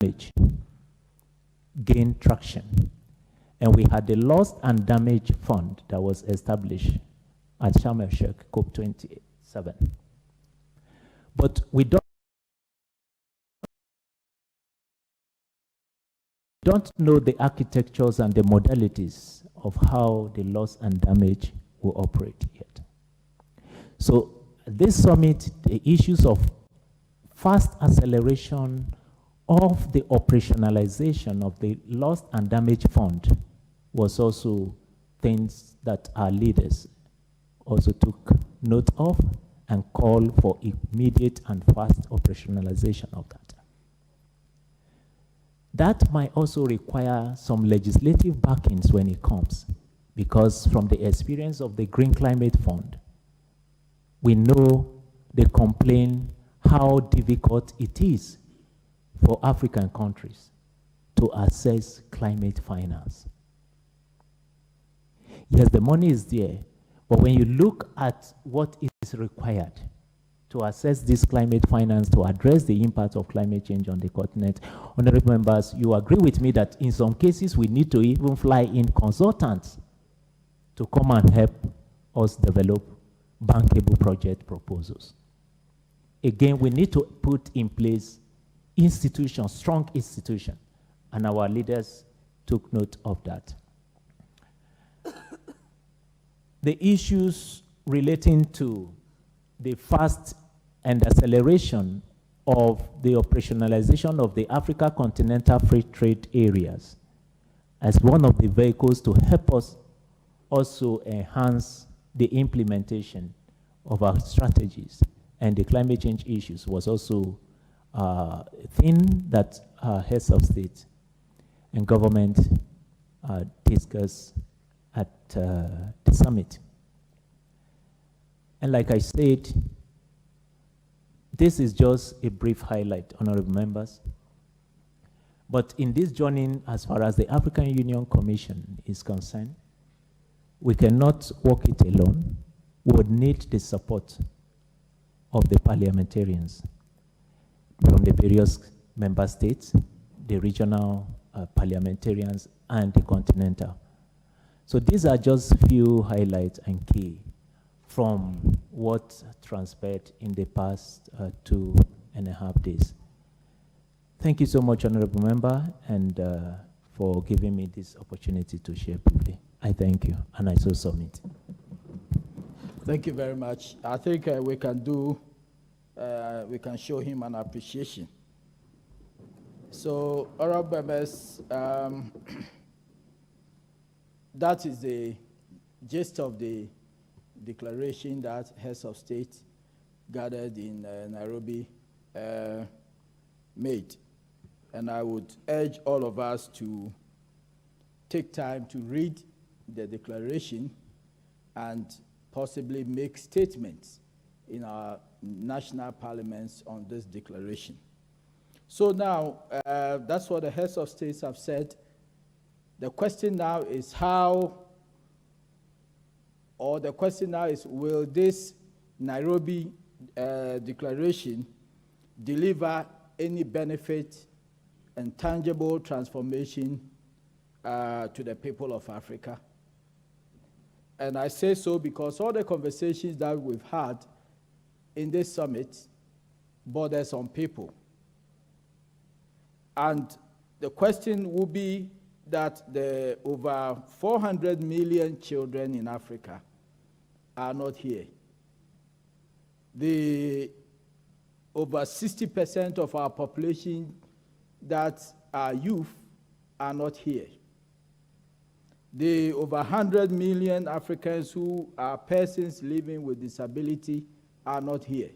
damage gained traction. And we had the Loss and Damage Fund that was established at Sharm el-Sheikh, COP27. But we don't know the architectures and the modalities of how the loss and damage will operate yet. So this summit, the issues of fast acceleration of the operationalization of the Loss and Damage Fund was also things that our leaders also took note of and called for immediate and fast operationalization of that. That might also require some legislative backings when it comes, because from the experience of the Green Climate Fund, we know they complain how difficult it is for African countries to access climate finance. Yes, the money is there, but when you look at what is required to assess this climate finance to address the impact of climate change on the continent, honorable members, you agree with me that in some cases we need to even fly in consultants to come and help us develop bankable project proposals. Again, we need to put in place institutions, strong institutions, and our leaders took note of that. The issues relating to the fast and acceleration of the operationalization of the Africa Continental Free Trade Areas as one of the vehicles to help us also enhance the implementation of our strategies and the climate change issues was also a thing that heads of state and government discussed at the summit. And like I said, this is just a brief highlight, honorable members. But in this journey, as far as the African Union Commission is concerned, we cannot walk it alone. We would need the support of the parliamentarians from the various member states, the regional parliamentarians, and the continental. So these are just few highlights and key from what transpired in the past 2.5 days. Thank you so much, honorable member, and for giving me this opportunity to share briefly. I thank you, and I so submit. Thank you very much. I think we can show him an appreciation. So, honorable members, that is the gist of the declaration that heads of state gathered in Nairobi made. And I would urge all of us to take time to read the declaration and possibly make statements in our national parliaments on this declaration. So now, that's what the heads of states have said. The question now is will this Nairobi declaration deliver any benefit and tangible transformation to the people of Africa? And I say so because all the conversations that we've had in this summit borders on people. And the question will be that the over 400 million children in Africa are not here. The over 60% of our population that are youth are not here. The over 100 million Africans who are persons living with disability are not here.